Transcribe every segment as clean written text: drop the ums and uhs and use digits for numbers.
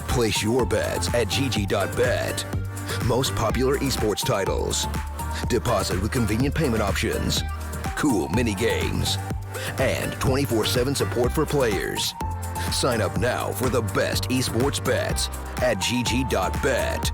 Place your bets at gg.bet. Most popular esports titles. Deposit with convenient payment options. Cool mini games. And 24/7 support for players. Sign up now for the best esports bets at gg.bet.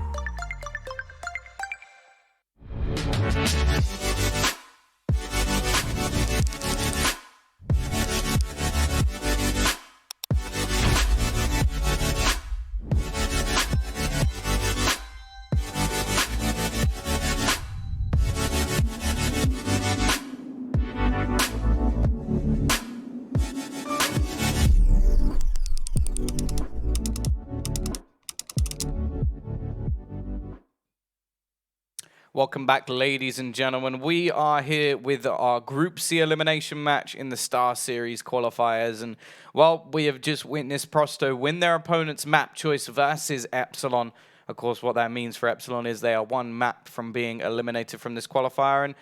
Welcome back, ladies and gentlemen. We are here with our Group C elimination match in the StarSeries qualifiers. And, well, we have just witnessed Prosto win their opponent's map choice versus Epsilon. Of course, what that means for Epsilon is they are one map from being eliminated from this qualifier. And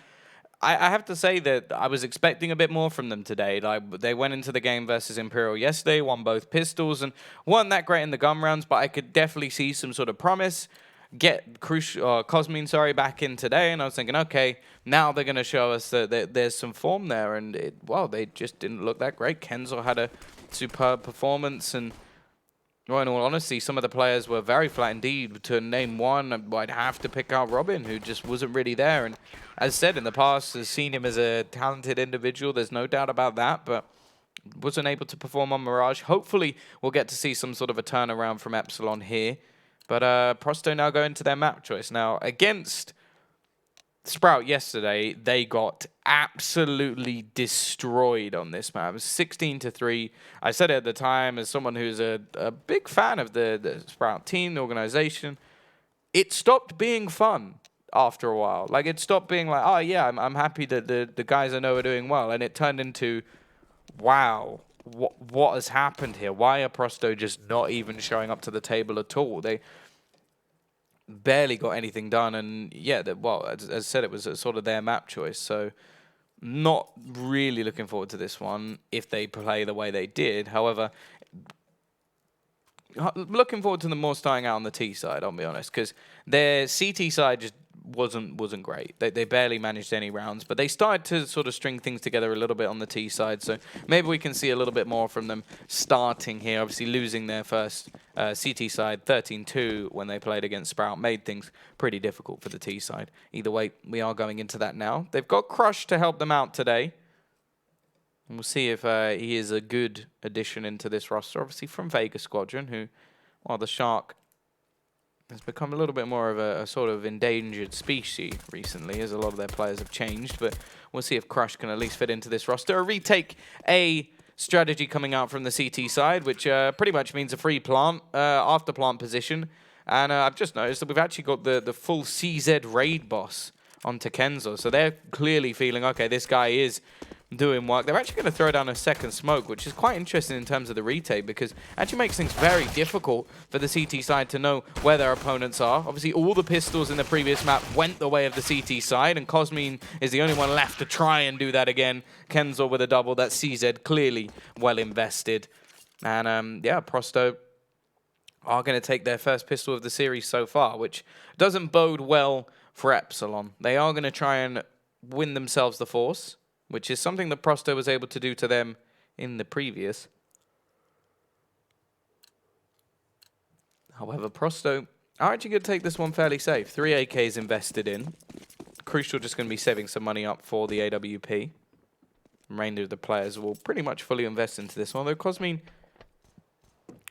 I have to say that I was expecting a bit more from them today. Like, they went into the game versus Imperial yesterday, won both pistols, and weren't that great in the gun rounds, but I could definitely see some sort of promise. Get Cosmine, back in today, and I was thinking, okay, now they're going to show us that there's some form there, and well, they just didn't look that great. Kenzo had a superb performance, and well, in all honesty, some of the players were very flat indeed. To name one, I'd have to pick out Robin, who just wasn't really there, and as said in the past, I've seen him as a talented individual, there's no doubt about that, but wasn't able to perform on Mirage. Hopefully, we'll get to see some sort of a turnaround from Epsilon here. But Prosto now go into their map choice. Now, against Sprout yesterday, they got absolutely destroyed on this map. It was 16-3. I said it at the time as someone who's a big fan of the Sprout team, the organization. It stopped being fun after a while. Like, it stopped being like, oh, yeah, I'm happy that the guys I know are doing well. And it turned into, wow. What has happened here? Why are Prosto just not even showing up to the table at all? They barely got anything done, and yeah, well, as I said, it was sort of their map choice, so not really looking forward to this one if they play the way they did. However, looking forward to them more starting out on the T side, I'll be honest, because their CT side just wasn't great. They barely managed any rounds, but they started to sort of string things together a little bit on the T side, so maybe we can see a little bit more from them starting here. Obviously losing their first CT side 13-2 when they played against Sprout made things pretty difficult for the T side. Either way, we are going into that now. They've got Crush to help them out today, and we'll see if he is a good addition into this roster. Obviously from Vega Squadron, who, well, the Shark has become a little bit more of a sort of endangered species recently, as a lot of their players have changed, but we'll see if Crush can at least fit into this roster. A retake A strategy coming out from the CT side, which pretty much means a free plant, after plant position, and I've just noticed that we've actually got the full CZ raid boss onto Kenzo, so they're clearly feeling, okay, this guy is doing work. They're actually going to throw down a second smoke, which is quite interesting in terms of the retake, because it actually makes things very difficult for the CT side to know where their opponents are. Obviously, all the pistols in the previous map went the way of the CT side, and Cosmine is the only one left to try and do that again. Kenzo with a double. That CZ clearly well invested. And yeah, Prosto are going to take their first pistol of the series so far, which doesn't bode well for Epsilon. They are going to try and win themselves the force, which is something that Prosto was able to do to them in the previous. However, Prosto are actually going to take this one fairly safe. 3 AKs invested in. Crucial just going to be saving some money up for the AWP. Remainder of the players will pretty much fully invest into this one. Though Cosmine,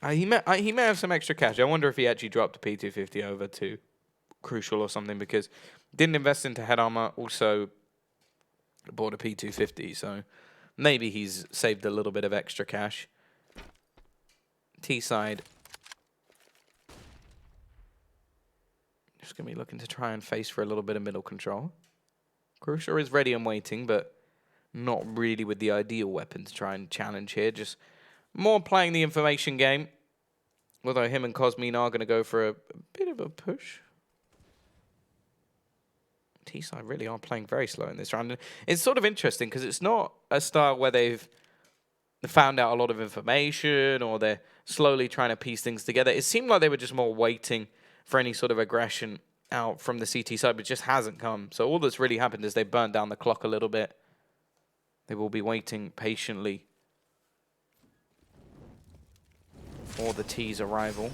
he may have some extra cash. I wonder if he actually dropped a P250 over to Crucial or something, because didn't invest into head armor, also bought a P250, so maybe he's saved a little bit of extra cash. T side just going to be looking to try and face for a little bit of middle control. Crucial is ready and waiting, but not really with the ideal weapon to try and challenge here. Just more playing the information game. Although him and Cosmine are going to go for a bit of a push. T-side really are playing very slow in this round. And it's sort of interesting because it's not a style where they've found out a lot of information, or they're slowly trying to piece things together. It seemed like they were just more waiting for any sort of aggression out from the CT side, but it just hasn't come. So all that's really happened is they burned down the clock a little bit. They will be waiting patiently for the T's arrival.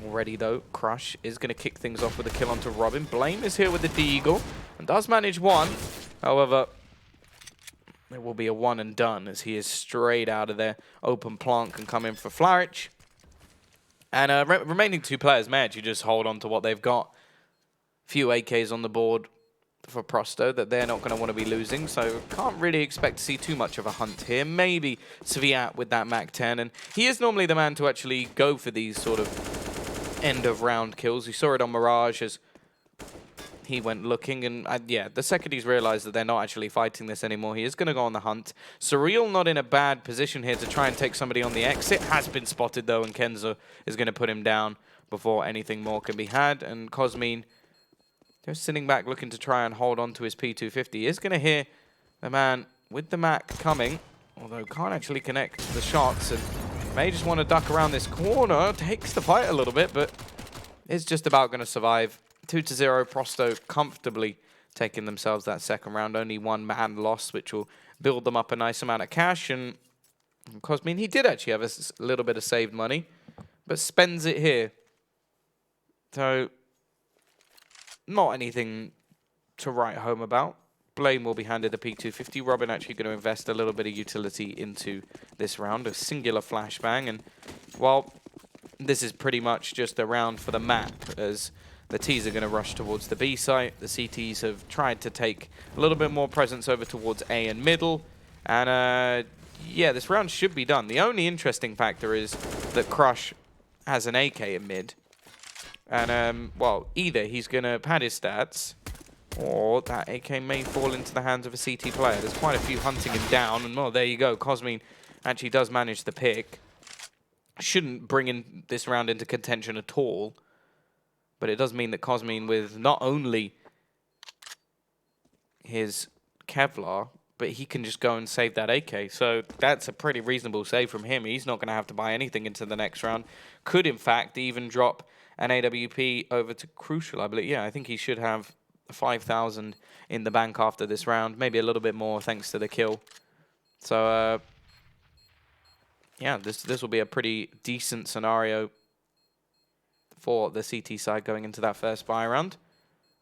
Already, though, Crush is going to kick things off with a kill onto Robin. Blame is here with the D-Eagle and does manage one. However, it will be a one and done as he is straight out of there. Open plant can come in for Flourish. And remaining two players may actually just hold on to what they've got. Few AKs on the board for Prosto that they're not going to want to be losing, so can't really expect to see too much of a hunt here. Maybe Sviat with that MAC-10, and he is normally the man to actually go for these sort of end-of-round kills. We saw it on Mirage as he went looking, and yeah, the second he's realized that they're not actually fighting this anymore, he is going to go on the hunt. Surreal not in a bad position here to try and take somebody on the exit. Has been spotted, though, and Kenzo is going to put him down before anything more can be had, and Cosmine just sitting back looking to try and hold on to his P250. He is going to hear the man with the Mac coming, although can't actually connect the shots, and may just want to duck around this corner. Takes the fight a little bit, but is just about going to survive. 2-0, Prosto comfortably taking themselves that second round. Only one man lost, which will build them up a nice amount of cash. And Cosmine, he did actually have a little bit of saved money, but spends it here. So not anything to write home about. Blame will be handed a P250. Robin actually going to invest a little bit of utility into this round, a singular flashbang. And while this is pretty much just a round for the map, as the T's are going to rush towards the B site. The CTs have tried to take a little bit more presence over towards A and middle. And yeah, this round should be done. The only interesting factor is that Crush has an AK in mid. And, well, either he's going to pad his stats, or that AK may fall into the hands of a CT player. There's quite a few hunting him down, and, well, there you go. Cosmine actually does manage the pick. Shouldn't bring in this round into contention at all, but it does mean that Cosmine, with not only his Kevlar, but he can just go and save that AK. So that's a pretty reasonable save from him. He's not going to have to buy anything into the next round. Could, in fact, even drop an AWP over to Crucial, I believe. Yeah, I think he should have 5,000 in the bank after this round. Maybe a little bit more thanks to the kill. So, yeah, this will be a pretty decent scenario for the CT side going into that first buy round.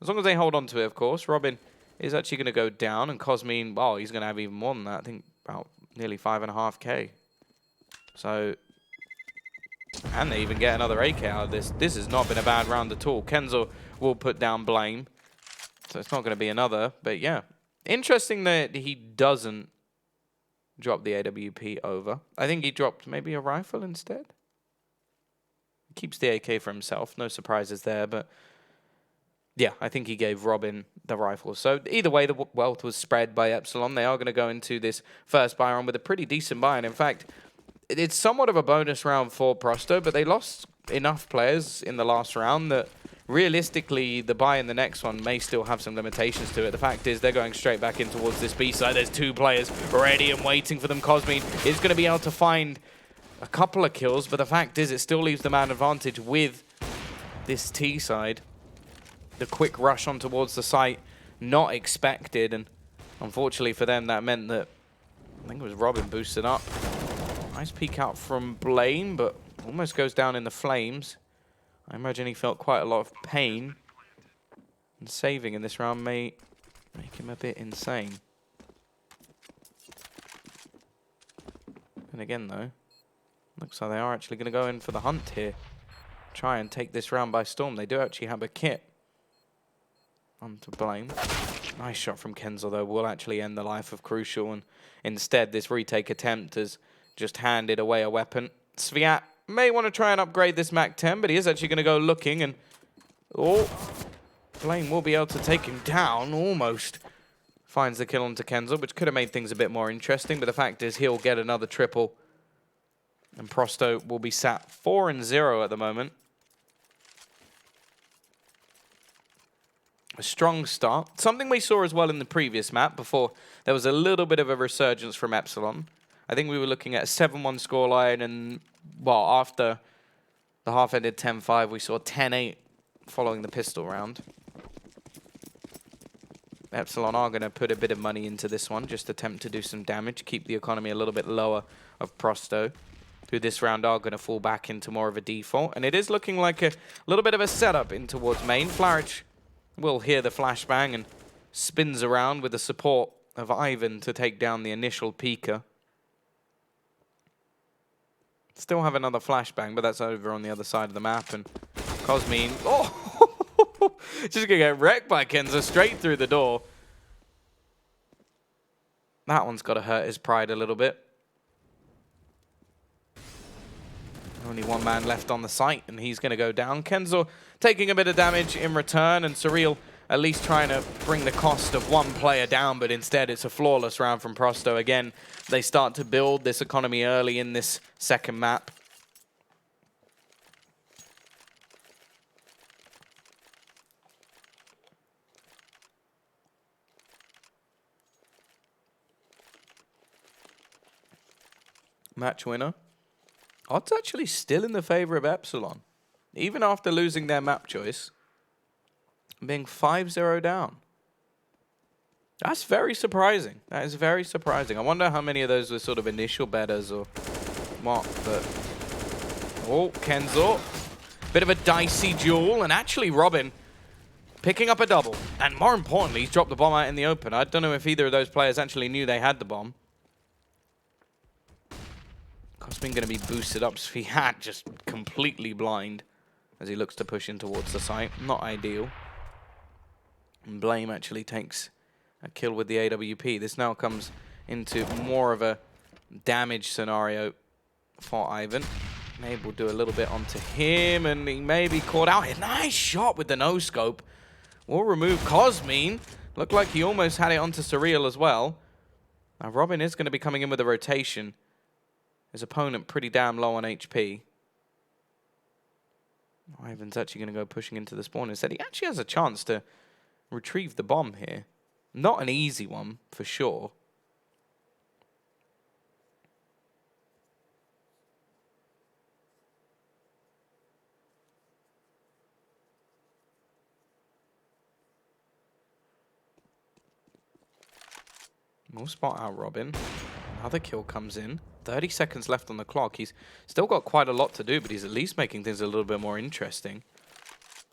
As long as they hold on to it, of course. Robin is actually going to go down, and Cosmine, well, he's going to have even more than that. I think about nearly 5.5K. So, and they even get another AK out of this. This has not been a bad round at all. Kenzo will put down Blame. So it's not going to be another. But yeah, interesting that he doesn't drop the AWP over. I think he dropped maybe a rifle instead. He keeps the AK for himself. No surprises there. But yeah, I think he gave Robin the rifle. So either way, the wealth was spread by Epsilon. They are going to go into this first buy round with a pretty decent buy. And in fact, it's somewhat of a bonus round for Prosto, but they lost enough players in the last round that realistically the buy in the next one may still have some limitations to it. The fact is they're going straight back in towards this B side. There's two players ready and waiting for them. Cosmine is going to be able to find a couple of kills, but the fact is it still leaves them at an advantage with this T side. The quick rush on towards the site, not expected, and unfortunately for them that meant that, I think it was Robin boosted up. Nice peek out from Blame, but almost goes down in the flames. I imagine he felt quite a lot of pain. And saving in this round may make him a bit insane. And again, though, looks like they are actually going to go in for the hunt here. Try and take this round by storm. They do actually have a kit. On to Blame. Nice shot from Kenzo, though, will actually end the life of Crucial. And instead, this retake attempt has just handed away a weapon. Sviat may want to try and upgrade this MAC-10, but he is actually going to go looking, and oh, Blame will be able to take him down. Almost finds the kill onto Kenzo, which could have made things a bit more interesting, but the fact is he'll get another triple, and Prosto will be sat 4-0 at the moment. A strong start. Something we saw as well in the previous map before there was a little bit of a resurgence from Epsilon. I think we were looking at a 7-1 scoreline, and, well, after the half ended 10-5, we saw 10-8 following the pistol round. Epsilon are going to put a bit of money into this one, just attempt to do some damage, keep the economy a little bit lower of Prosto, who this round are going to fall back into more of a default. And it is looking like a little bit of a setup in towards main. Flarich will hear the flashbang and spins around with the support of Ivan to take down the initial peeker. Still have another flashbang, but that's over on the other side of the map. And Cosmine, just gonna get wrecked by Kenzo straight through the door. That one's got to hurt his pride a little bit. Only one man left on the site, and he's going to go down. Kenzo taking a bit of damage in return, and Surreal at least trying to bring the cost of one player down, but instead it's a flawless round from Prosto. Again, they start to build this economy early in this second map. Match winner. Odds actually still in the favor of Epsilon, even after losing their map choice, being 5-0 down. That's very surprising. That is very surprising. I wonder how many of those were sort of initial betters or what, but... Oh, Kenzo. Bit of a dicey duel, and actually Robin picking up a double. And more importantly, he's dropped the bomb out in the open. I don't know if either of those players actually knew they had the bomb. Cosmin going to be boosted up. Sviat just completely blind as he looks to push in towards the site. Not ideal. And Blame actually takes a kill with the AWP. This now comes into more of a damage scenario for Ivan. Maybe we'll do a little bit onto him, and he may be caught out here. Nice shot with the no-scope. We'll remove Cosmin. Looked like he almost had it onto Surreal as well. Now Robin is going to be coming in with a rotation. His opponent pretty damn low on HP. Ivan's actually going to go pushing into the spawn. Instead, he actually has a chance to retrieve the bomb here. Not an easy one, for sure. We'll spot out Robin. Another kill comes in. 30 seconds left on the clock. He's still got quite a lot to do, but he's at least making things a little bit more interesting.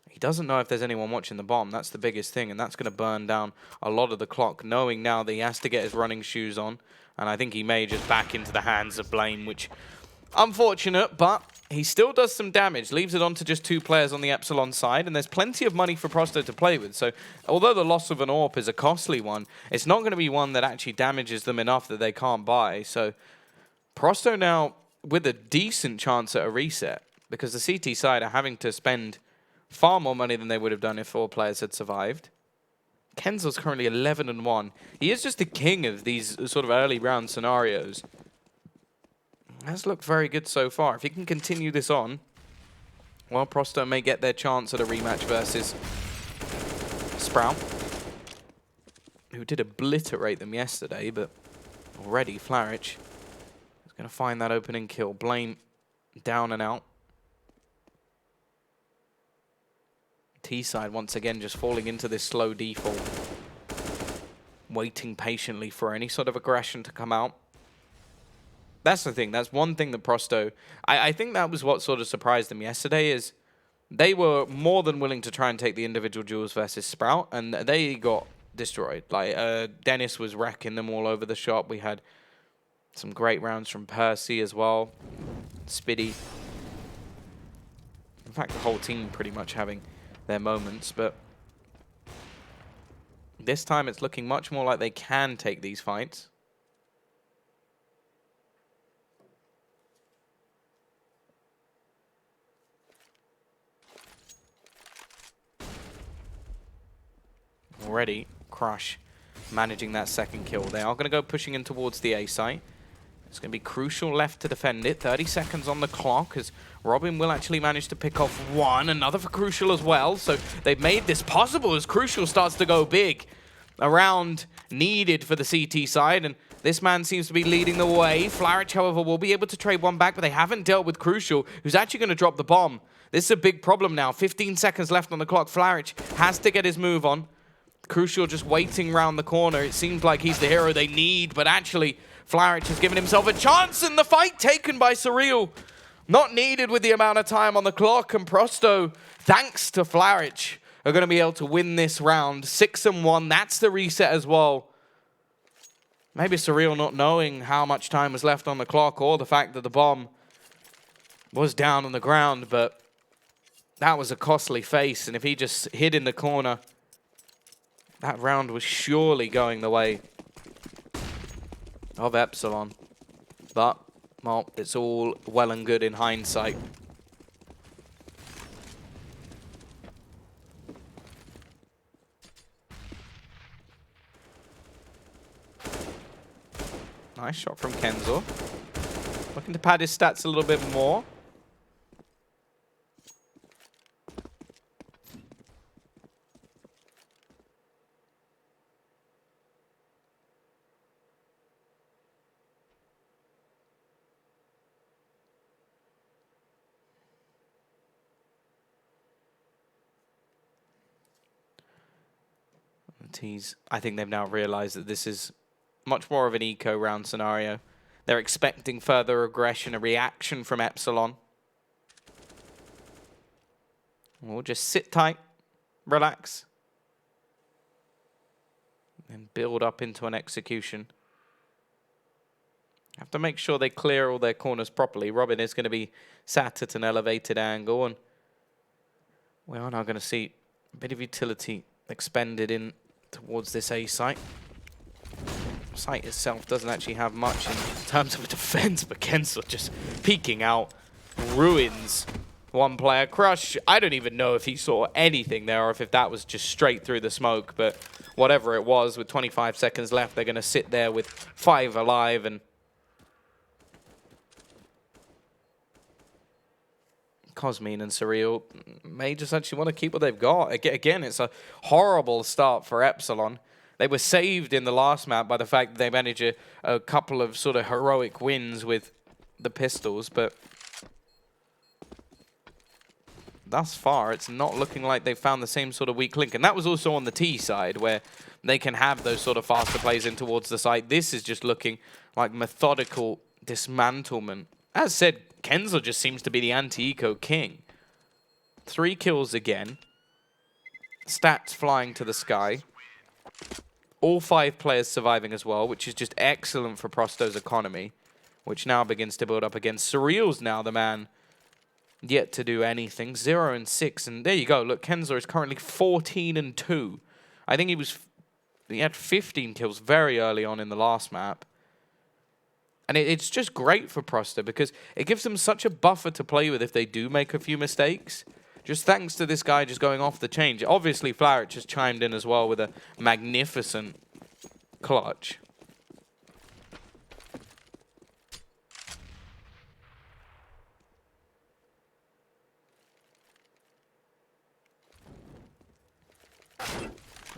He doesn't know if there's anyone watching the bomb. That's the biggest thing, and that's going to burn down a lot of the clock, knowing now that he has to get his running shoes on. And I think he may just back into the hands of Blame, which, unfortunate, but he still does some damage. Leaves it on to just 2 players on the Epsilon side, and there's plenty of money for Prosto to play with. So although the loss of an AWP is a costly one, it's not going to be one that actually damages them enough that they can't buy. So Prosto now with a decent chance at a reset, because the CT side are having to spend far more money than they would have done if 4 players had survived. Kenzo's currently 11-1. He is just the king of these sort of early round scenarios. Has looked very good so far. If he can continue this on, well, Prosto may get their chance at a rematch versus Sprout, who did obliterate them yesterday, but already Flarich is going to find that opening kill. Blame down and out. T-side once again just falling into this slow default, waiting patiently for any sort of aggression to come out. That's the thing. That's one thing that Prosto... I think that was what sort of surprised them yesterday, is they were more than willing to try and take the individual duels versus Sprout, and they got destroyed. Like, Dennis was wrecking them all over the shop. We had some great rounds from Percy as well. Spiddy. In fact, the whole team pretty much having their moments, but this time it's looking much more like they can take these fights. Already, Crush managing that second kill. They are going to go pushing in towards the A site. It's going to be crucial left to defend it. 30 seconds on the clock as Robin will actually manage to pick off one. Another for Crucial as well. So they've made this possible as Crucial starts to go big around needed for the CT side, and this man seems to be leading the way. Flaric, however, will be able to trade one back, but they haven't dealt with Crucial, who's actually going to drop the bomb. This is a big problem now. 15 seconds left on the clock. Flaric has to get his move on. Crucial just waiting around the corner. It seems like he's the hero they need, but actually, Flaric has given himself a chance, and the fight taken by Surreal. Not needed with the amount of time on the clock, and Prosto, thanks to Flaric, are going to be able to win this round. 6-1, that's the reset as well. Maybe Surreal not knowing how much time was left on the clock, or the fact that the bomb was down on the ground, but that was a costly face, and if he just hid in the corner, that round was surely going the way of Epsilon. But, well, it's all well and good in hindsight. Nice shot from Kenzo. Looking to pad his stats a little bit more. I think they've now realized that this is much more of an eco round scenario. They're expecting further aggression, a reaction from Epsilon. We'll just sit tight, relax, and build up into an execution. Have to make sure they clear all their corners properly. Robin is going to be sat at an elevated angle, and we are now going to see a bit of utility expended in towards this A site. Site itself doesn't actually have much in terms of a defense, but Kenzo just peeking out, ruins one player. Crush, I don't even know if he saw anything there or if that was just straight through the smoke, but whatever it was, with 25 seconds left, they're going to sit there with 5 alive, and Cosmine and Surreal may just actually want to keep what they've got. Again, it's a horrible start for Epsilon. They were saved in the last map by the fact that they managed a couple of sort of heroic wins with the pistols, but thus far, it's not looking like they've found the same sort of weak link. And that was also on the T side, where they can have those sort of faster plays in towards the site. This is just looking like methodical dismantlement. As said, Kenzo just seems to be the anti-eco king. 3 kills again. Stats flying to the sky. All 5 players surviving as well, which is just excellent for Prosto's economy, which now begins to build up again. Surreal's now the man yet to do anything. 0 and 6, and there you go. Look, Kenzo is currently 14 and 2. I think he had 15 kills very early on in the last map. And it's just great for Prosto because it gives them such a buffer to play with if they do make a few mistakes. Just thanks to this guy just going off the change. Obviously, Flaric just chimed in as well with a magnificent clutch.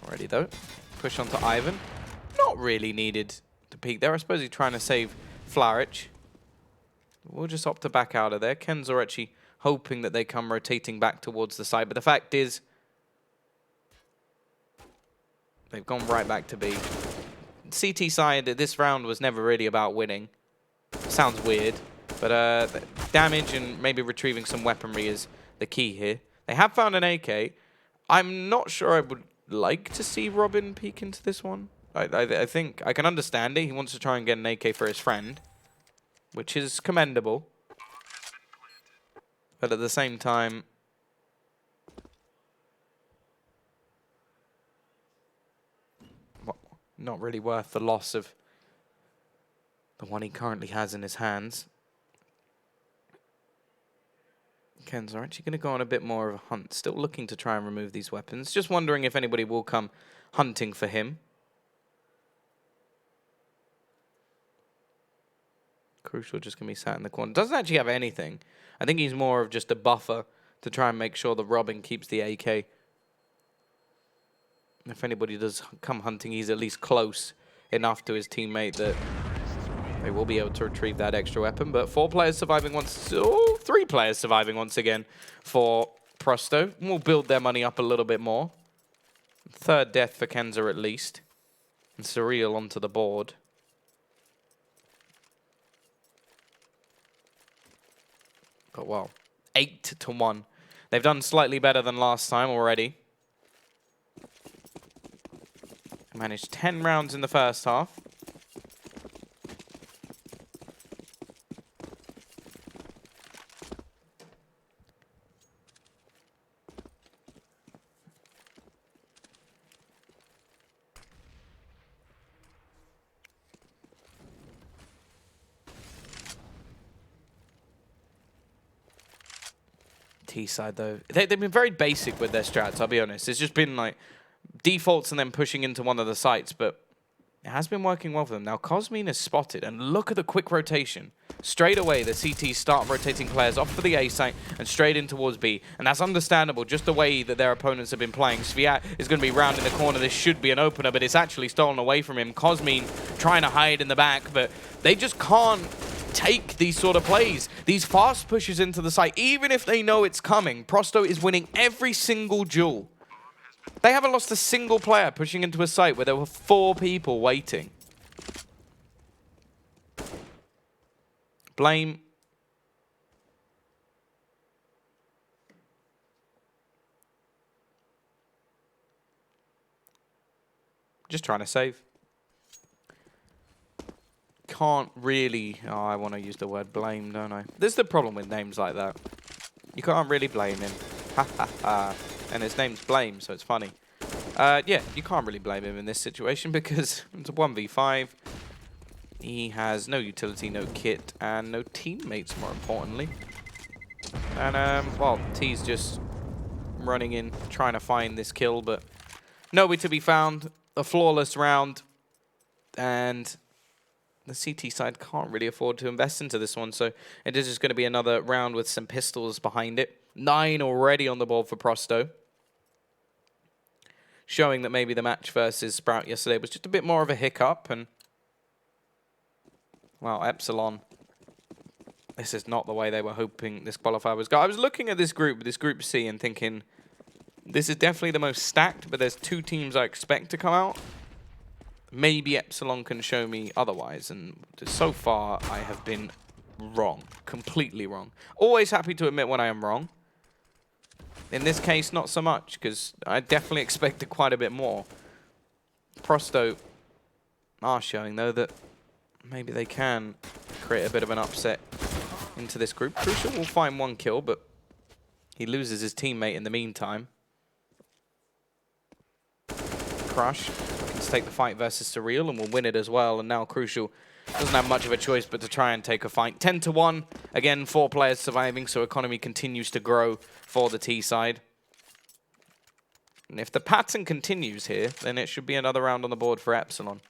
Already though. Push onto Ivan. Not really needed to peek there. I suppose he's trying to save Flaric. We'll just opt to back out of there. Kenzo are actually hoping that they come rotating back towards the side. But the fact is, they've gone right back to B. CT side, this round was never really about winning. Sounds weird. But damage and maybe retrieving some weaponry is the key here. They have found an AK. I'm not sure I would like to see Robin peek into this one. I think I can understand it. He wants to try and get an AK for his friend, which is commendable. But at the same time, well, not really worth the loss of the one he currently has in his hands. Ken's actually going to go on a bit more of a hunt. Still looking to try and remove these weapons. Just wondering if anybody will come hunting for him. Crucial just going to be sat in the corner. Doesn't actually have anything. I think he's more of just a buffer to try and make sure that Robin keeps the AK. If anybody does come hunting, he's at least close enough to his teammate that they will be able to retrieve that extra weapon. But 4 players surviving once, 3 players surviving once again for Prosto. We'll build their money up a little bit more. 3rd death for Kenza at least. And Surreal onto the board. But well, 8-1. They've done slightly better than last time already. Managed 10 rounds in the first half. T-side though, they've been very basic with their strats, I'll be honest. It's just been like defaults and then pushing into one of the sites, but it has been working well for them. Now Cosmine is spotted, and look at the quick rotation. Straight away, the CTs start rotating players off for the A site and straight in towards B, and that's understandable, just the way that their opponents have been playing. Sviat is going to be round in the corner. This should be an opener, but it's actually stolen away from him. Cosmine trying to hide in the back, but they just can't take these sort of plays. These fast pushes into the site, even if they know it's coming, Prosto is winning every single duel. They haven't lost a single player pushing into a site where there were 4 people waiting. Blame. Just trying to save. Can't really... Oh, I want to use the word blame, don't I? This is the problem with names like that. You can't really blame him. Ha ha ha. And his name's Blame, so it's funny. Yeah, you can't really blame him in this situation because it's a 1v5. He has no utility, no kit, and no teammates, more importantly. And, well, T's just running in, trying to find this kill, but nowhere to be found. A flawless round. And the CT side can't really afford to invest into this one, so it is just going to be another round with some pistols behind it. 9 already on the board for Prosto. Showing that maybe the match versus Sprout yesterday was just a bit more of a hiccup. And, well, Epsilon, this is not the way they were hoping this qualifier was going. I was looking at this Group C, and thinking, this is definitely the most stacked, but there's 2 teams I expect to come out. Maybe Epsilon can show me otherwise, and so far I have been wrong, completely wrong. Always happy to admit when I am wrong. In this case, not so much, because I definitely expected quite a bit more. Prosto are showing, though, that maybe they can create a bit of an upset into this group. Crucial will find 1 kill, but he loses his teammate in the meantime. Crush can take the fight versus Surreal and will win it as well, and now Crucial doesn't have much of a choice but to try and take a fight. 10-1. Again, 4 players surviving, so economy continues to grow for the T side. And if the pattern continues here, then it should be another round on the board for Epsilon.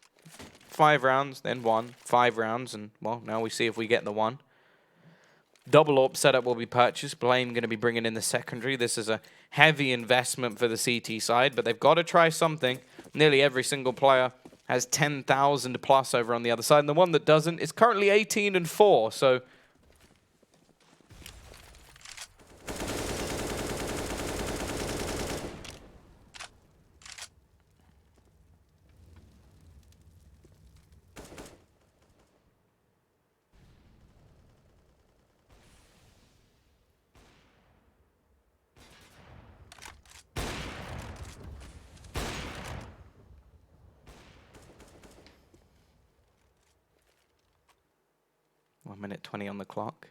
5 rounds, then 1. 5 rounds, and, well, now we see if we get the 1. Double AWP setup will be purchased. Blame going to be bringing in the secondary. This is a heavy investment for the CT side, but they've got to try something. Nearly every single player has 10,000 plus over on the other side, and the one that doesn't is currently 18-4, so... minute 20 on the clock.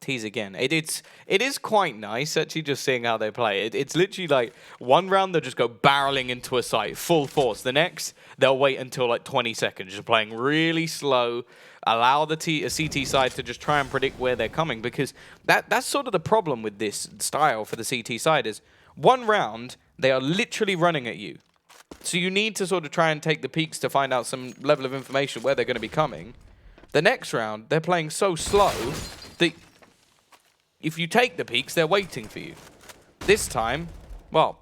Tease again. It is quite nice actually just seeing how they play. It's literally like 1 round they'll just go barreling into a site full force. The next they'll wait until like 20 seconds, just playing really slow. Allow the CT side to just try and predict where they're coming, because that's sort of the problem with this style for the CT side is 1 round they are literally running at you. So you need to sort of try and take the peaks to find out some level of information where they're going to be coming. The next round, they're playing so slow that if you take the peaks, they're waiting for you. This time, well,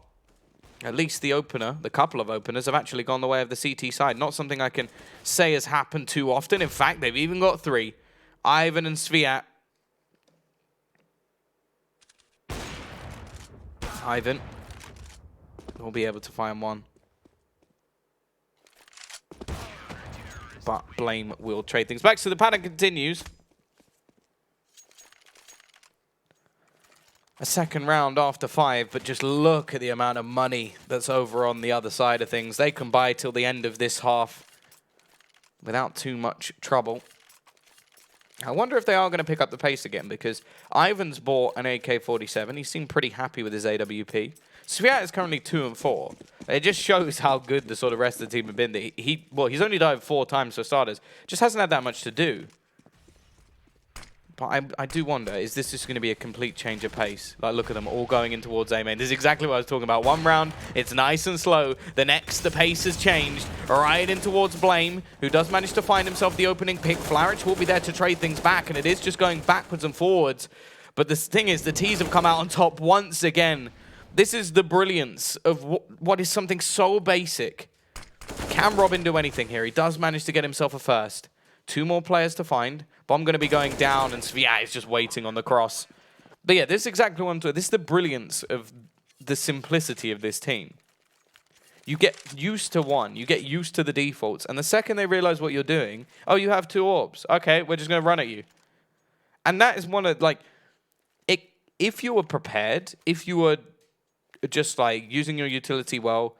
At least the opener, the couple of openers, have actually gone the way of the CT side. Not something I can say has happened too often. In fact, they've even got 3. Ivan and Sviat. Ivan will be able to find one. But Blame will trade things back. So the pattern continues. A second round after 5, but just look at the amount of money that's over on the other side of things. They can buy till the end of this half without too much trouble. I wonder if they are going to pick up the pace again, because Ivan's bought an AK-47. He seemed pretty happy with his AWP. Sviat is currently 2 and 4. It just shows how good the sort of rest of the team have been. That he's only died 4 times for starters. Just hasn't had that much to do. But I do wonder, is this just going to be a complete change of pace? Like, look at them all going in towards A main. This is exactly what I was talking about. One round, it's nice and slow. The next, the pace has changed. Right in towards Blame, who does manage to find himself the opening pick. Flarich will be there to trade things back, and it is just going backwards and forwards. But the thing is, the T's have come out on top once again. This is the brilliance of what is something so basic. Can Robin do anything here? He does manage to get himself a first. 2 more players to find. Bomb going to be going down, and Sviat is just waiting on the cross. But yeah, this is exactly what I'm doing. This is the brilliance of the simplicity of this team. You get used to one. You get used to the defaults. And the second they realize what you're doing, oh, you have 2 orbs. Okay, we're just going to run at you. And that is one of, like, if you were prepared, if you were just, like, using your utility well,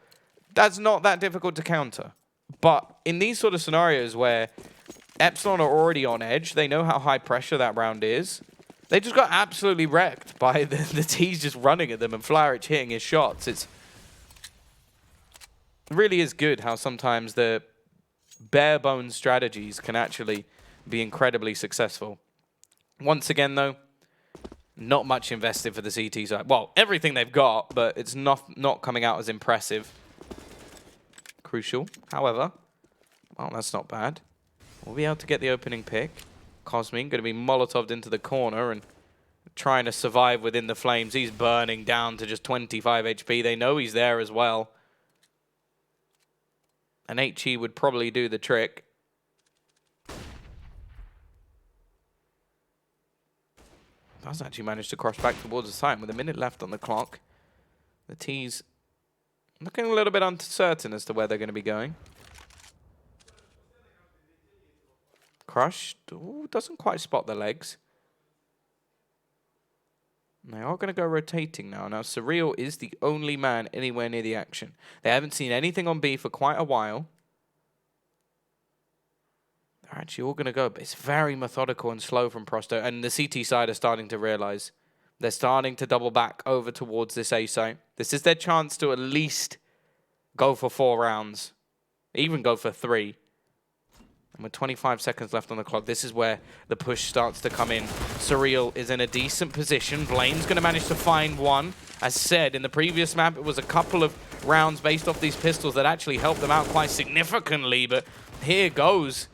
that's not that difficult to counter. But in these sort of scenarios where Epsilon are already on edge, they know how high pressure that round is, they just got absolutely wrecked by the T's just running at them and Flarich hitting his shots. It really is good how sometimes the bare bones strategies can actually be incredibly successful. Once again, though, not much invested for the CT side. Well, everything they've got, but it's not coming out as impressive. Crucial, however. Well, that's not bad. We'll be able to get the opening pick. Cosmin going to be Molotov'd into the corner and trying to survive within the flames. He's burning down to just 25 HP. They know he's there as well. An HE would probably do the trick. Does actually manage to cross back towards the site with a minute left on the clock. The T's looking a little bit uncertain as to where they're going to be going. Crushed. Ooh, doesn't quite spot the legs. They are going to go rotating now. Now, Surreal is the only man anywhere near the action. They haven't seen anything on B for quite a while. They're actually all going to go, but it's very methodical and slow from Prosto. And the CT side are starting to realize. They're starting to double back over towards this A site. This is their chance to at least go for 4 rounds. Even go for 3. And with 25 seconds left on the clock, this is where the push starts to come in. Surreal is in a decent position. Blaine's going to manage to find one. As said, in the previous map, it was a couple of rounds based off these pistols that actually helped them out quite significantly. But here goes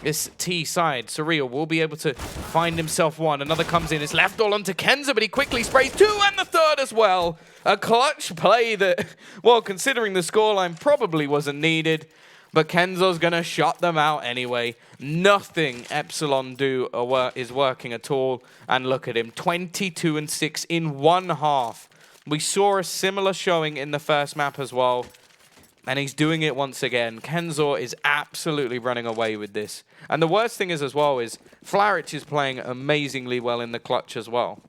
this T side. Surreal will be able to find himself one. Another comes in. It's left all onto Kenza, but he quickly sprays 2 and the 3rd as well. A clutch play that, well, considering the scoreline, probably wasn't needed. But Kenzo's going to shut them out anyway. Nothing Epsilon do is working at all. And look at him, 22 and 6 in 1 half. We saw a similar showing in the first map as well. And he's doing it once again. Kenzo is absolutely running away with this. And the worst thing is as well is Flarich is playing amazingly well in the clutch as well.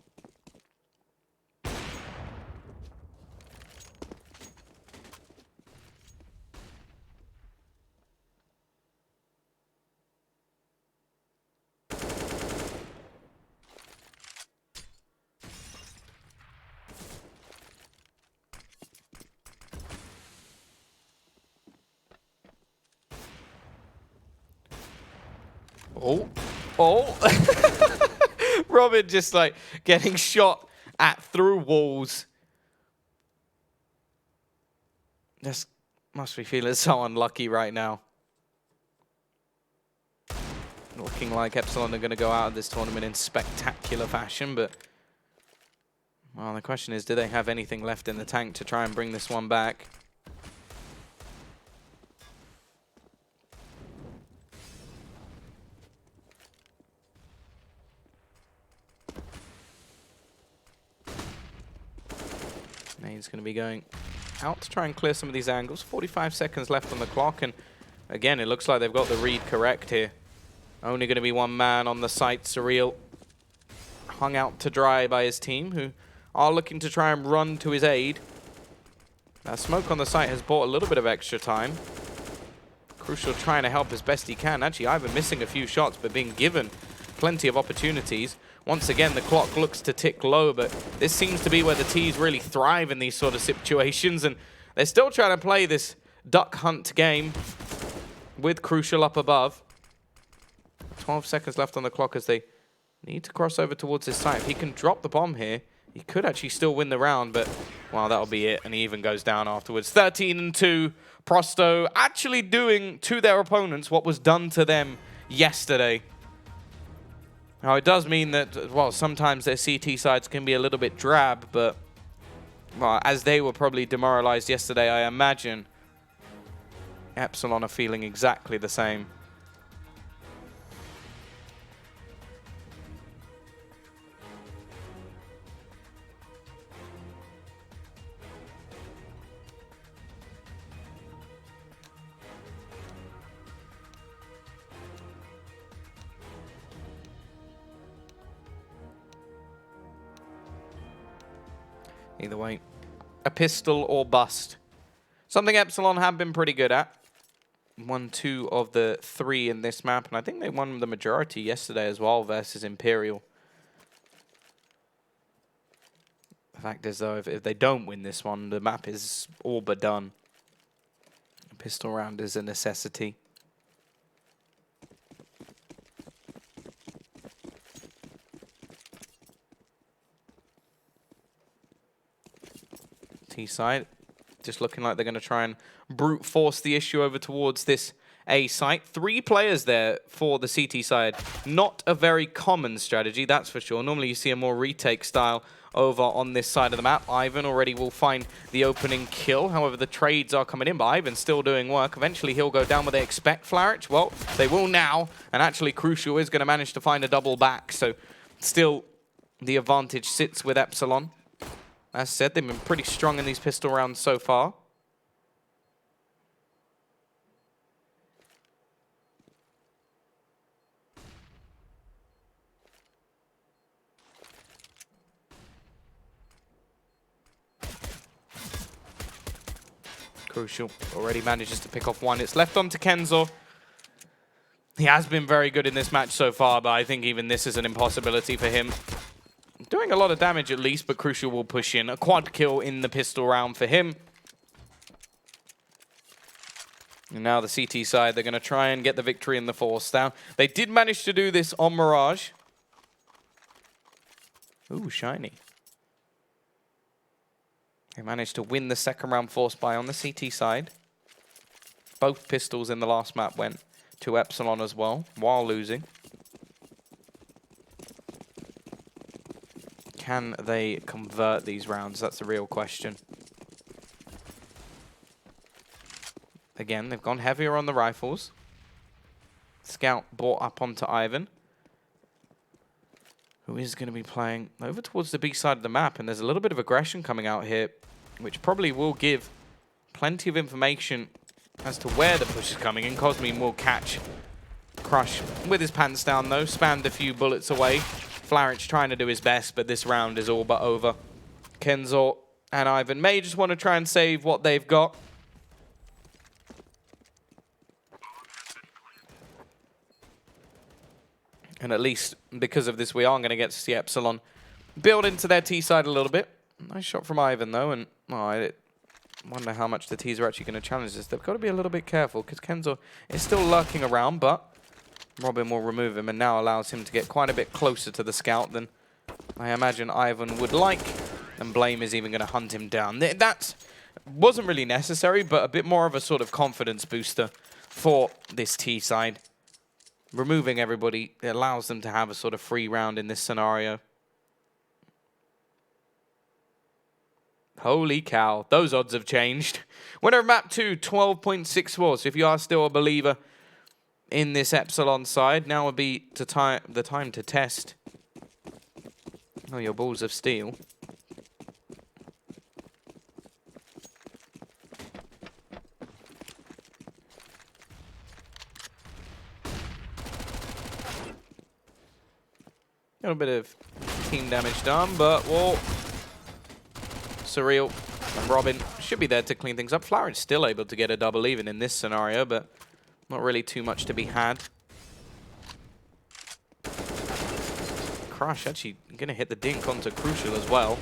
Oh. Robin just like getting shot at through walls. Just must be feeling so unlucky right now. Looking like Epsilon are going to go out of this tournament in spectacular fashion, but Well, the question is, do they have anything left in the tank to try and bring this one back? Nade's going to be going out to try and clear some of these angles. 45 seconds left on the clock, and again, it looks like they've got the read correct here. Only going to be one man on the site. Surreal hung out to dry by his team, who are looking to try and run to his aid. Now, Smoke on the site has bought a little bit of extra time. Crucial trying to help as best he can. Actually, Ivan missing a few shots, but being given plenty of opportunities. Once again, the clock looks to tick low, but this seems to be where the T's really thrive in these sort of situations, and they're still trying to play this duck hunt game with Crucial up above. 12 seconds left on the clock as they need to cross over towards his site. If he can drop the bomb here, he could actually still win the round, but, well, that'll be it, and he even goes down afterwards. 13-2, Prosto actually doing to their opponents what was done to them yesterday. Now, it does mean that, well, sometimes their CT sides can be a little bit drab, but, well, as they were probably demoralized yesterday, I imagine Epsilon are feeling exactly the same. Either way, a pistol or bust. Something Epsilon have been pretty good at. Won 2 of the 3 in this map, and I think they won the majority yesterday as well versus Imperial. The fact is, though, if they don't win this one, the map is all but done. A pistol round is a necessity. T-side, just looking like they're going to try and brute force the issue over towards this A site. 3 players there for the CT side. Not a very common strategy, that's for sure. Normally you see a more retake style over on this side of the map. Ivan already will find the opening kill. However, the trades are coming in, but Ivan's still doing work. Eventually he'll go down where they expect Flarich. Well, they will now, and actually Crucial is going to manage to find a double back. So still the advantage sits with Epsilon. As said, they've been pretty strong in these pistol rounds so far. Crucial already manages to pick off one. It's left on to Kenzo. He has been very good in this match so far, but I think even this is an impossibility for him. Doing a lot of damage at least, but Crucial will push in. A quad kill in the pistol round for him. And now the CT side, they're going to try and get the victory in the force down. They did manage to do this on Mirage. Ooh, shiny. They managed to win the second round force buy on the CT side. Both pistols in the last map went to Epsilon as well, while losing. Can they convert these rounds? That's the real question. Again, they've gone heavier on the rifles. Scout brought up onto Ivan, who is going to be playing over towards the B side of the map, and there's a little bit of aggression coming out here, which probably will give plenty of information as to where the push is coming in. Cosmin will catch Crush with his pants down, though. Spammed a few bullets away. Flarich trying to do his best, but this round is all but over. Kenzo and Ivan may just want to try and save what they've got. And at least because of this, we are going to get to see Epsilon build into their T side a little bit. Nice shot from Ivan, though, and I wonder how much the T's are actually going to challenge this. They've got to be a little bit careful because Kenzo is still lurking around, but Robin will remove him and now allows him to get quite a bit closer to the scout than I imagine Ivan would like. And Blame is even going to hunt him down. That wasn't really necessary, but a bit more of a sort of confidence booster for this T side. Removing everybody, it allows them to have a sort of free round in this scenario. Holy cow, those odds have changed. Winner of map 2, 12.64. So if you are still a believer in this Epsilon side, now would be the time to test your balls of steel. A little bit of team damage done, but whoa. Surreal and Robin should be there to clean things up. Flower's still able to get a double even in this scenario, but not really too much to be had. Crush actually going to hit the dink onto Crucial as well.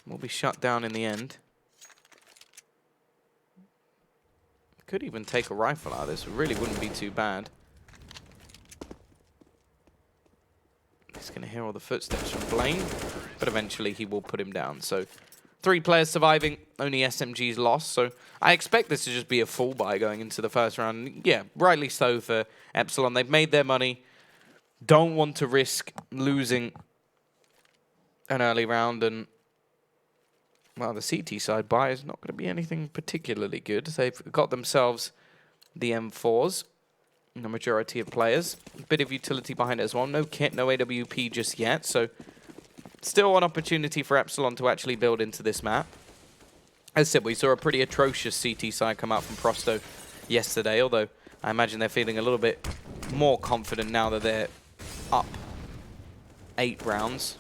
Will be shut down in the end. Could even take a rifle out of this. It really wouldn't be too bad. He's going to hear all the footsteps from Blaine, but eventually he will put him down. So 3 players surviving, only SMGs lost. So I expect this to just be a full buy going into the first round. Yeah, rightly so for Epsilon. They've made their money. Don't want to risk losing an early round. And, well, the CT side buy is not going to be anything particularly good. They've got themselves the M4s. The majority of players. A bit of utility behind it as well. No kit, no AWP just yet. So still an opportunity for Epsilon to actually build into this map. As I said, we saw a pretty atrocious CT side come out from Prosto yesterday. Although I imagine they're feeling a little bit more confident now that they're up 8 rounds.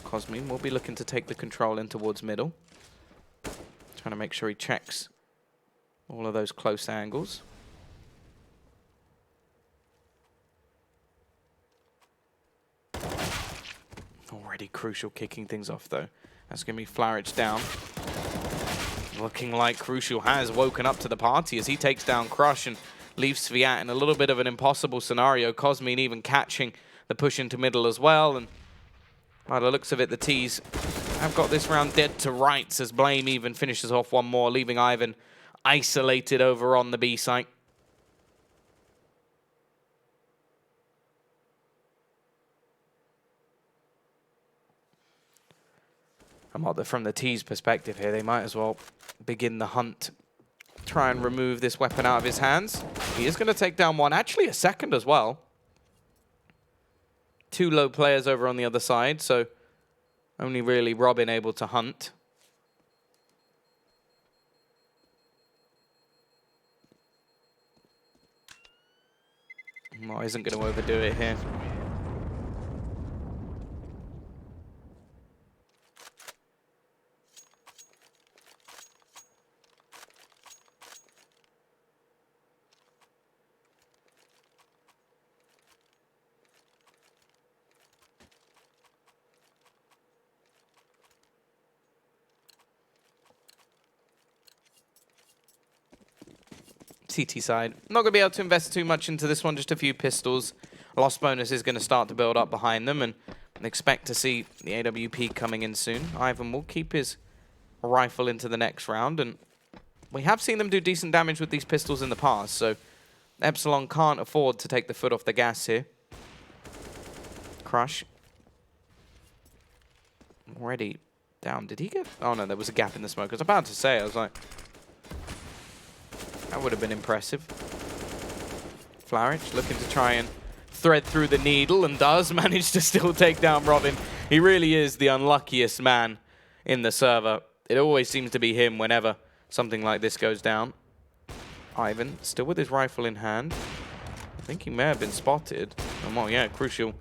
Cosmin will be looking to take the control in towards middle. Trying to make sure he checks all of those close angles. Already Crucial kicking things off, though. That's going to be Flarage down. Looking like Crucial has woken up to the party as he takes down Crush and leaves Sviat in a little bit of an impossible scenario. Cosmin even catching the push into middle as well. And by the looks of it, the T's have got this round dead to rights as Blame even finishes off one more, leaving Ivan isolated over on the B site. From the T's perspective here, they might as well begin the hunt. Try and remove this weapon out of his hands. He is going to take down one, actually a second as well. 2 low players over on the other side, so only really Robin able to hunt. Well, isn't going to overdo it here. CT side. Not going to be able to invest too much into this one, just a few pistols. Lost bonus is going to start to build up behind them, and expect to see the AWP coming in soon. Ivan will keep his rifle into the next round, and we have seen them do decent damage with these pistols in the past, so Epsilon can't afford to take the foot off the gas here. Crush. Already down. Did he get... Oh, no, there was a gap in the smoke. I was about to say, I was like... That would have been impressive. Flarage looking to try and thread through the needle and does manage to still take down Robin. He really is the unluckiest man in the server. It always seems to be him whenever something like this goes down. Ivan still with his rifle in hand. I think he may have been spotted. Oh, well, yeah, Crucial.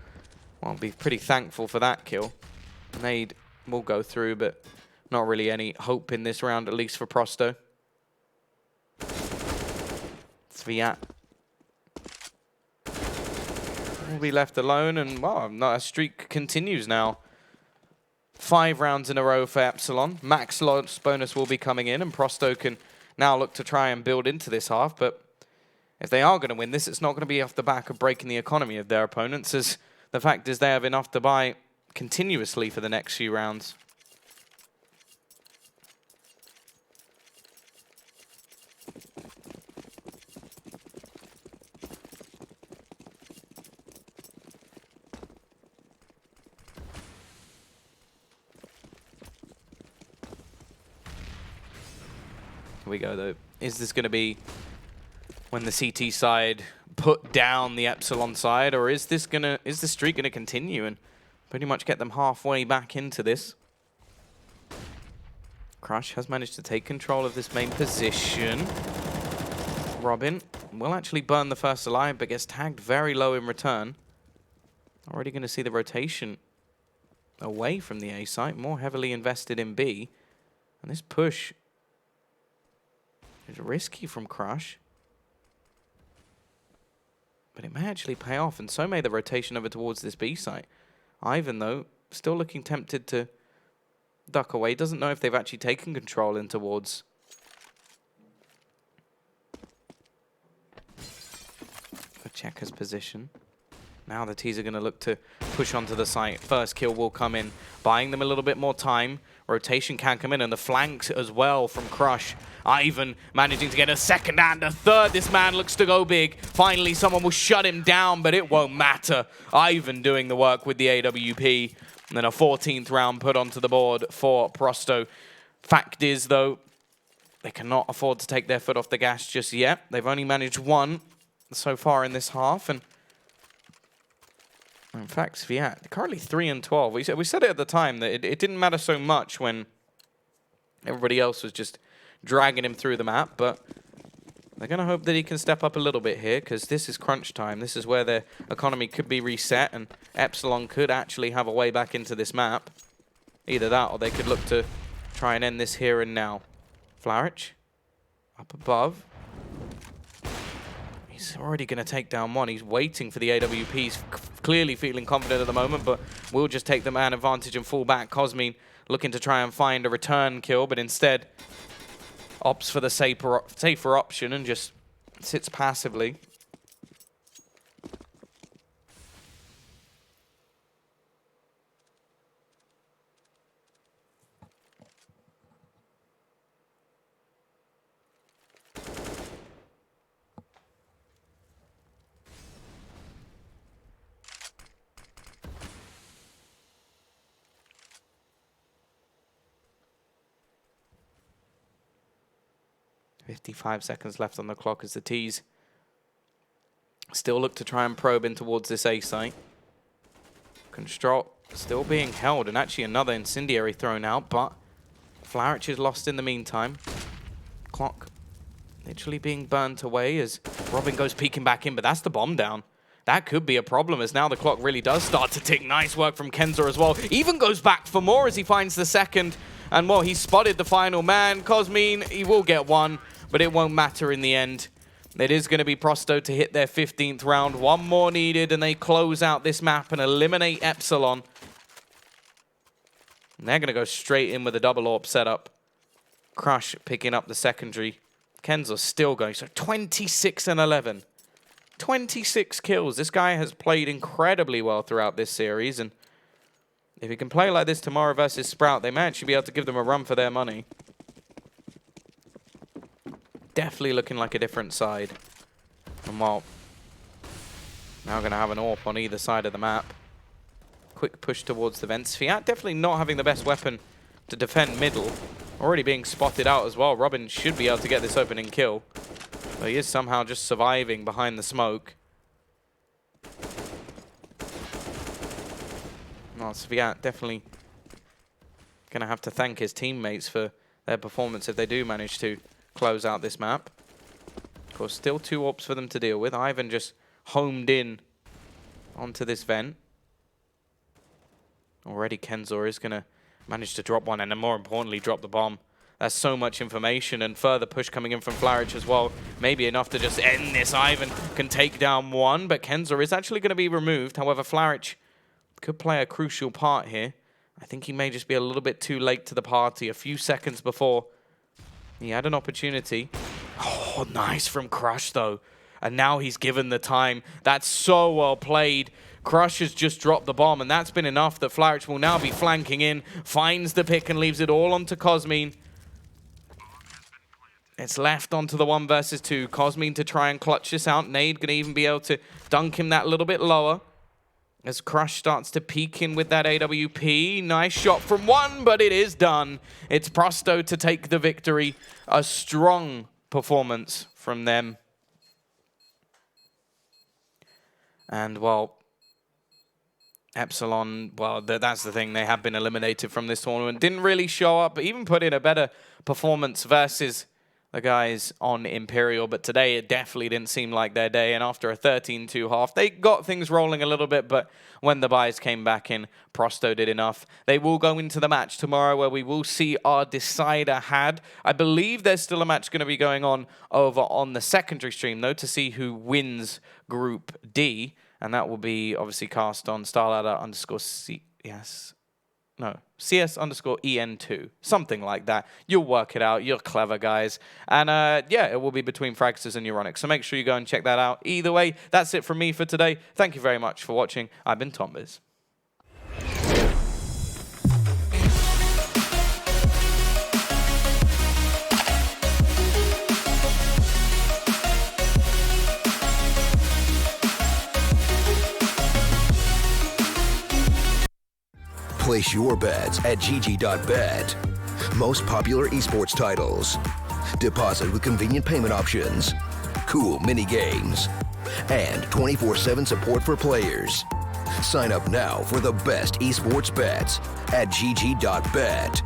Well, I'll be pretty thankful for that kill. Nade will go through, but not really any hope in this round, at least for Prosto. Sviat will be left alone, and well, a streak continues now. 5 rounds in a row for Epsilon. Max loss bonus will be coming in, and Prosto can now look to try and build into this half. But if they are going to win this, it's not going to be off the back of breaking the economy of their opponents, as the fact is they have enough to buy continuously for the next few rounds. Here we go, though. Is this going to be when the CT side put down the Epsilon side, or is the streak gonna continue and pretty much get them halfway back into this? Crush has managed to take control of this main position. Robin will actually burn the first alive, but gets tagged very low in return. Already going to see the rotation away from the A site, more heavily invested in B. And this push is risky from Crush, but it may actually pay off, and so may the rotation over towards this B site. Ivan, though, still looking tempted to duck away. Doesn't know if they've actually taken control in towards the Checker's position. Now the T's are going to look to push onto the site. First kill will come in, buying them a little bit more time. Rotation can come in, and the flanks as well from Crush. Ivan managing to get a second and a third. This man looks to go big. Finally, someone will shut him down, but it won't matter. Ivan doing the work with the AWP. And then a 14th round put onto the board for Prosto. Fact is, though, they cannot afford to take their foot off the gas just yet. They've only managed one so far in this half, and in fact, Sviat, currently 3-12. We said it at the time that it didn't matter so much when everybody else was just dragging him through the map, but they're going to hope that he can step up a little bit here, because this is crunch time. This is where their economy could be reset, and Epsilon could actually have a way back into this map. Either that, or they could look to try and end this here and now. Flaric, up above. He's already going to take down one. He's waiting for the AWP. He's clearly feeling confident at the moment, but will just take the man advantage and fall back. Cosmin looking to try and find a return kill, but instead opts for the safer option and just sits passively. .55 seconds left on the clock as the T's still look to try and probe in towards this A site. Constrol still being held, and actually another incendiary thrown out, but Flaric is lost in the meantime. Clock literally being burnt away as Robin goes peeking back in, but that's the bomb down. That could be a problem, as now the clock really does start to tick. Nice work from Kenza as well. Even goes back for more as he finds the second. And, well, he spotted the final man. Cosmin, he will get one, but it won't matter in the end. It is going to be Prosto to hit their 15th round. One more needed, and they close out this map and eliminate Epsilon. And they're going to go straight in with a double AWP setup. Crush picking up the secondary. Kenza still going. So 26-11. 26 kills. This guy has played incredibly well throughout this series, and if he can play like this tomorrow versus Sprout, they may actually be able to give them a run for their money. Definitely looking like a different side. And well, now going to have an AWP on either side of the map. Quick push towards the vents. Fiat definitely not having the best weapon to defend middle. Already being spotted out as well. Robin should be able to get this opening kill, but he is somehow just surviving behind the smoke. No, Sviat definitely going to have to thank his teammates for their performance if they do manage to close out this map. Of course, still 2 AWPs for them to deal with. Ivan just homed in onto this vent. Already Kenzor is going to manage to drop one, and then more importantly, drop the bomb. That's so much information, and further push coming in from Flaric as well. Maybe enough to just end this. Ivan can take down one, but Kenzor is actually going to be removed. However, Flaric could play a crucial part here. I think he may just be a little bit too late to the party. A few seconds before he had an opportunity. Oh, nice from Crush, though. And now he's given the time. That's so well played. Crush has just dropped the bomb, and that's been enough that Flaric will now be flanking in. Finds the pick and leaves it all onto Cosmin. It's left onto the 1 versus 2. Cosmin to try and clutch this out. Nade going to even be able to dunk him that little bit lower. as Crush starts to peek in with that AWP. Nice shot from one, but it is done. It's Prosto to take the victory. A strong performance from them. And, well, Epsilon, well, that's the thing. They have been eliminated from this tournament. Didn't really show up, but even put in a better performance versus the guys on Imperial. But today, it definitely didn't seem like their day. And after a 13-2 half, they got things rolling a little bit. But when the buys came back in, Prosto did enough. They will go into the match tomorrow where we will see our decider had. I believe there's still a match going to be going on over on the secondary stream, though, to see who wins Group D. And that will be obviously cast on StarLadder_CS _ EN2. Something like that. You'll work it out. You're clever, guys. And yeah, it will be between Fragsters and Euronics. So make sure you go and check that out. Either way, that's it from me for today. Thank you very much for watching. I've been Tombiz. Place your bets at gg.bet. Most popular esports titles. Deposit with convenient payment options. Cool mini games. And 24/7 support for players. Sign up now for the best esports bets at gg.bet.